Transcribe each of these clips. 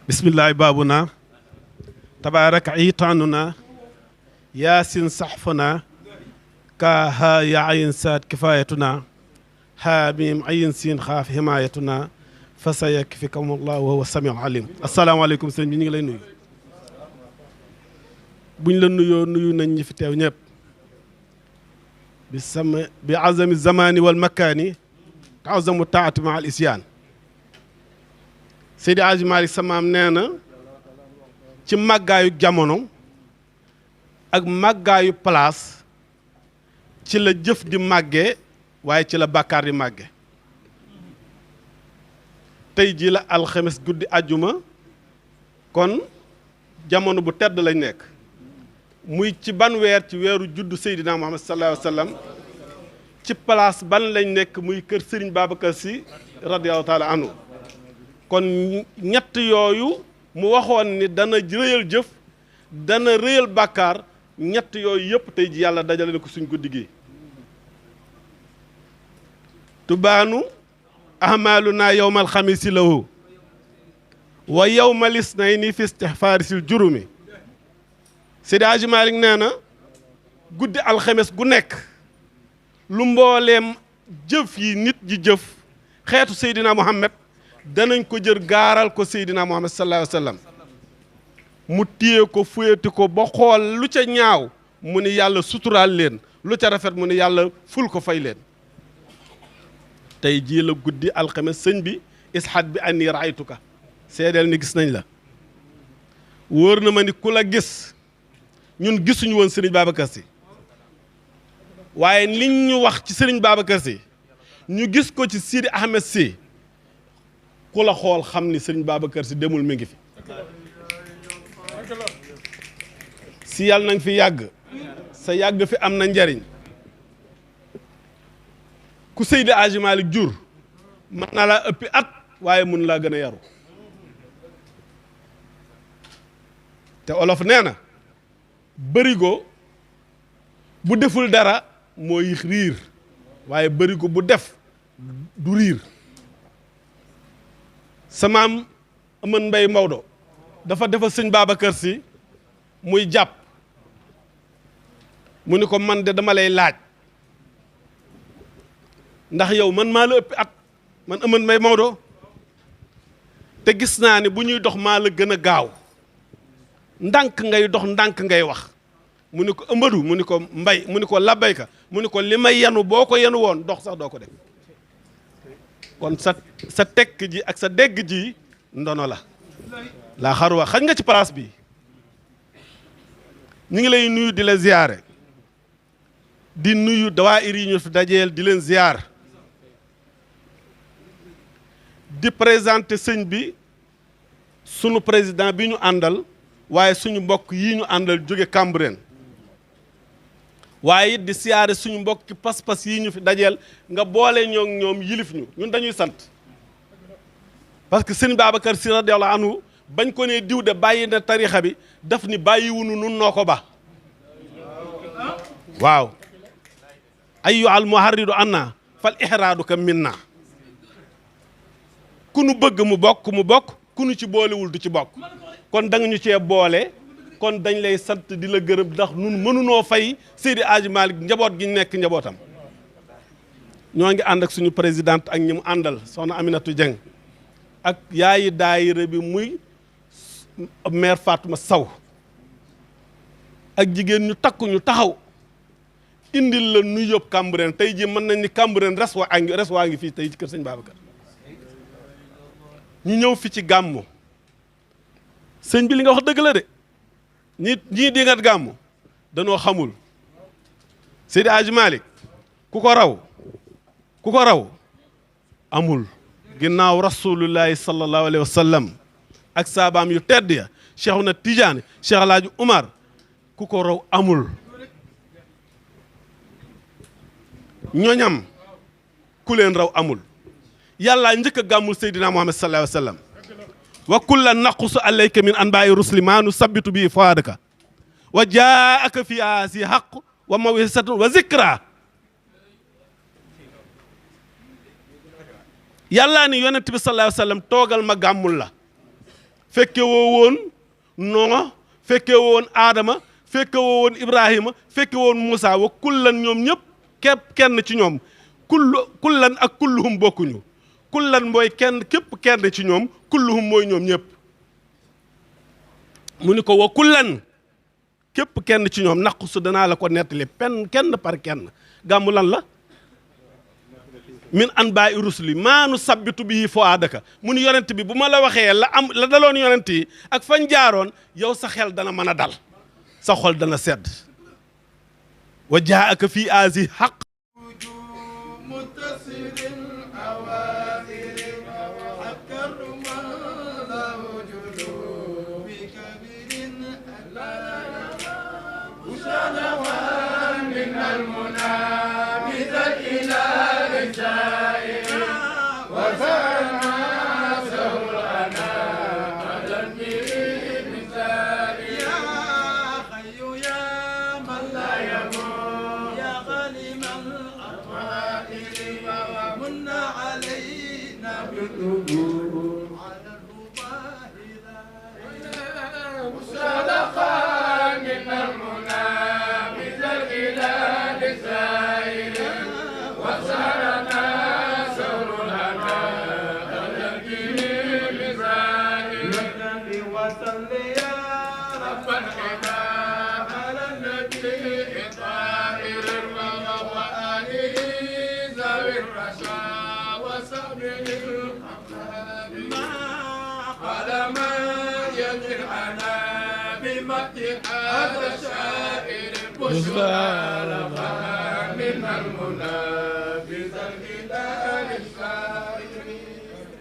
bismillahi baabuna tabaaraka iitaanuna yaasin saxfuna ka ha ya ayin saat kifayatuna ha mim ayin siin xaaf himayatuna fa sa yakfikumullah wa huwa samiu alim asalaamaaleykum sëñ bi ñu ngi lay nuyu buñ la nuyoo nuyu nañ ñi fi teew ñëpp bi azami zamani wal makaani ka azamu taati ma al isyaan Seydi Aji Malick samaam nee na ci màggaayu jamono ak màggaayu place ci la jëf di màggee waaye ci la bàkkaar di màgge tey jii la alxames guddi àjjuma kon jamono bu tedd lañ nekk muy ci ban weer ci weeru juddu Seydina Muhammad sallallahu alayhi wa sallam ci place ban lañ nekk muy kër Serigne Babacar Sy radiyallahu taala anhu kon ñett yooyu mu waxoon ni dana rëyal jëf dana rëyal bàkkaar ñett yooyu yëpp tey ji yàlla dajale na ko suñ guddi gi tubaanu ahmaluna yowmal xamisi lahu wa yowmal isnayni fi istixfaarisil jurumi Seydi Hadji Malick nee na guddi alxames gu nekk lu mbooleem jëf yi nit ji jëf xeetu Seydina Muhammad danañ ko jër gaaral ko Seydina Muhammad sallallahu alayhi wa sallam mu téye ko fuyati ko ba xool lu ca ñaaw mu ni yàlla suturaal leen lu ca rafet mu ni yàlla ful ko fay leen tey jii la guddi alxames sëñ bi isxat bi anni raaytuka seedeel ni gis nañ la wóor na ma ni ku la gis ñun gisuñu woon Serigne Babacar Sy waaye liñ ñu wax ci Serigne Babacar Sy ñu gis ko ci Sidi Ahmed Sy ku la xool xam ni Serigne Babacar Sy demul mi ngi fi si yàlla nanga fi yàgg sa yàgg fi am na njariñ ku Seydi Hadji Malick jur mën na laa ëppi at waaye mun laa gën a yaru te olof nee na bërigo bu deful dara mooy riir waaye bërigo bu def du riir samaam Aman Mbay Maodo dafa defal sëñ Babacar Sy muy jàpp mu ni ko man de dama lay laaj ndax yow man maa la ëppi at man Aman Mbay Maodo te gis naa ni bu ñuy dox maa la gën a gaaw ndànk ngay dox ndànk ngay wax mu ni ko ëmbadu mu ni ko mbay mu ni ko labbayka mu ni ko li may yenu boo ko yenu woon dox sax doo ko def kon sa tekk ji ak sa dégg ji ndono la laa xaruwa xañ nga ci place bi ñu ngi lay nuyu di la ziyaare di nuyu dawaayir yi ñu fi dajeel di leen ziyaar di présenter sëñ bi sunu président bi ñu àndal waaye suñu mbokk yi ñu àndal jóge Cambérène waaye it di siyaare suñu mbokki pas-pas yi ñu fi dajeel nga boole ñoo ñoom yilif ñu ñun dañuy sant parce que sëñ Babacar Sy radiyallahu anhu bañ ko ne diw de bàyyi na tarixa bi daf ni bàyyiwunu nun noo ko ba waaw ayu al muharridu anna fal ihraadu ka minna ku nu bëgg mu bokk ku nu ci boolewul du ci bokk kon da nga ñu cee boole kon dañ lay sant di la gërëm ndax nun mënunoo fay Seydi Hadji Malick njaboot gi nekk njabootam ñoo ngi ànd ak suñu présidente ak ñi mu àndal soxna Aminatu Dieng ak yaayi daayira bi muy maire Fatuma Sow ak jigéen ñu takku ñu taxaw indil la nu yóbbu Cambérène tey ji mën nañ ni Cambérène res waa ngi fii tey ci kër sëñ Babacar ñu ñëw fi ci gàmmu sëñ bi li nga wax dëgg la de ñii di ngat gàmmu danoo xamul Seydi Hadji Malick ku ko raw amul ginnaaw rasulullahi sallallahu alayhi wa sallam ak saabaam yu tedd ya Cheikhuna Tidiane Cheikh El Hadji Oumar ku ko raw amul ñoñam ku leen raw amul yàlla njëkk a gàmmul Seydina Muhammad sallallahu alayhi wa sallam wa kullan naqusu alayka min anbaa'i rusli maa nusabbitu bihi fuaadaka wa jaaka fi haasi haqq wa maw'izatun wa zikra yàllaa ni yonent bi sallallahu alayhi wa sallam toogal ma gàmmul la fekke woo woon Noox fekke woo woon Aadama fekke woo woon Ibrahima fekke woon Moussa wa kullan ñoom ñëpp képp kenn ci ñoom kullan ak kulluhum bokkuñu kullan mooy kenn képp kenn ci ñoom kulluhum mooy ñoom ñëpp mu ni ko wa kullan képp kenn ci ñoom naqsu danaa la ko nettali kenn par kenn gàmmu lan la min anbaa'i rusuli maa nu sabbitu bihi fu'aadaka mu ni yonent bi bu ma la waxee la daloon yonent yi ak fañ jaaroon yow sa xel dana mën a dal sa xol dana sedd wa jaa'aka fii aazi haqq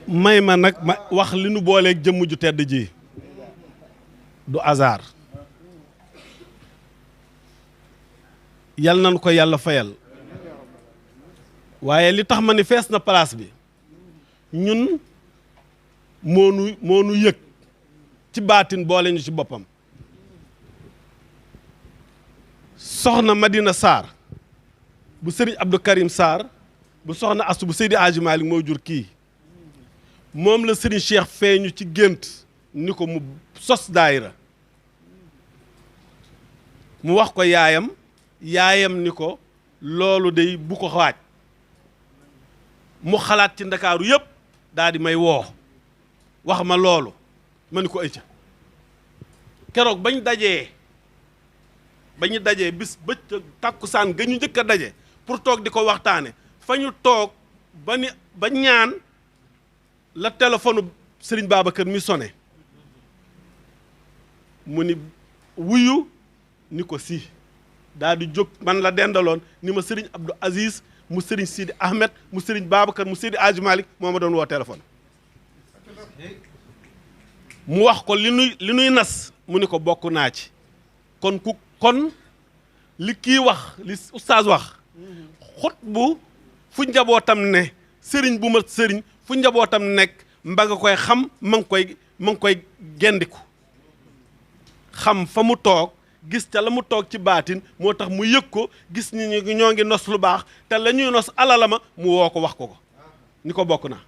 may ma nag ma wax li nu booleeg jëmm ju tedd ji du hasard yal nañu ko yàlla fayal waaye li tax ma ni fees na place bi ñun moo nu yëg ci baatin boole ñu ci boppam soxna Madina Sarr bu Serigne Abdou Karim Sarr bu soxna Astu bu Seydi Hadji Malick moo jur kii moom la Serigne Cheikh feeñu ci gént ni ko mu sos daayira mu wax ko yaayam ni ko loolu day bu ko waaj mu xalaat ci ndakaaru yëpp daal di may woo wax ma loolu ma ni ko ëcca keroog bañ dajee bis bëccëg takkusaan ga ñu njëkk a daje pour toog di ko waxtaane fa ñu toog ba ñaan la téléphone Serigne Babacar mi sonné mu ni wuyu ni ko si daal di jóg man la dendaloon ni ma Serigne Abdou Aziz mu Serigne Sidi Ahmed mu Serigne Babacar mu Sidi Hadji Malick moo ma doon woo téléphone mu wax ko li nuy nas mu ni ko bokk naa ci kon li kii wax li oustaz wax xut bu fu njabootam ne sëriñ bu ma sëriñ fu njabootam nekk mba nga koy xam ma ngi koy gendiku xam fa mu toog gis ca la mu toog ci baatin moo tax mu yëg ko gis ñi ñoo ngi nos lu baax te la ñuy nos alalama mu woo ko wax ko ni ko bokk naa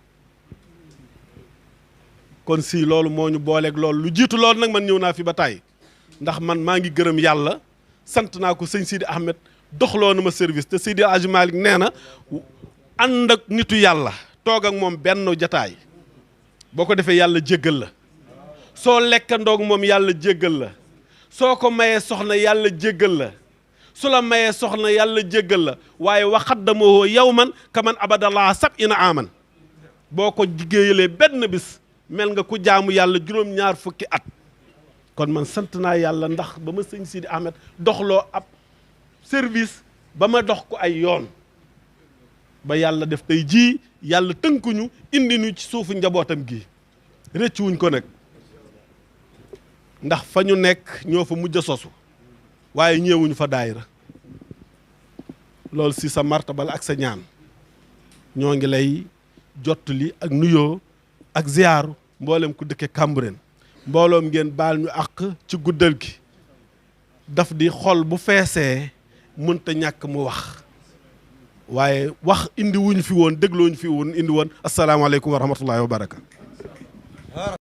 kon si loolu moo ñu booleeg loolu lu jiitu loolu nag man ñëw naa fi ba tàyyi ndax man maa ngi gërëm yàlla sant naa ko sëñ Sidi Ahmed doxloo na ma service te Sidi Hadji Malick nee na ànd ak nitu yàlla toog ak moom benn jataay boo ko defee yàlla jéggal la soo lekkandoog moom yàlla jéggal la soo ko mayee soxna yàlla jéggal la su la mayee soxna yàlla jéggal la waaye waxaddamoo yawman kaman abadallah sab'ina aman boo ko liggéeyalee benn bis mel nga ku jaamu yàlla juróom-ñaar fukki at kon man sant naa yàlla ndax ba ma sëñ Sidi Ahmed doxloo ab service ba ma dox ko ay yoon ba yàlla def tey jii yàlla tënkuñu indi ñu ci suufu njabootam gi rëcc wuñ ko nag ndax fa ñu nekk ñoo fa mujj a sosu waaye ñëwuñu fa daayira loolu si sa martabal ak sa ñaan ñoo ngi lay jottali ak nuyoo ak ziyaaru mboolem ku dëkke Cambérène mbooloom ngeen baal ñu àq ci guddal gi daf di xol bu feesee mënta ñàkk mu wax waaye wax indi wuñ fi woon dégloo ñu fi woon indi woon asalaamaaleykum wa rahmatullahi wa barakaatu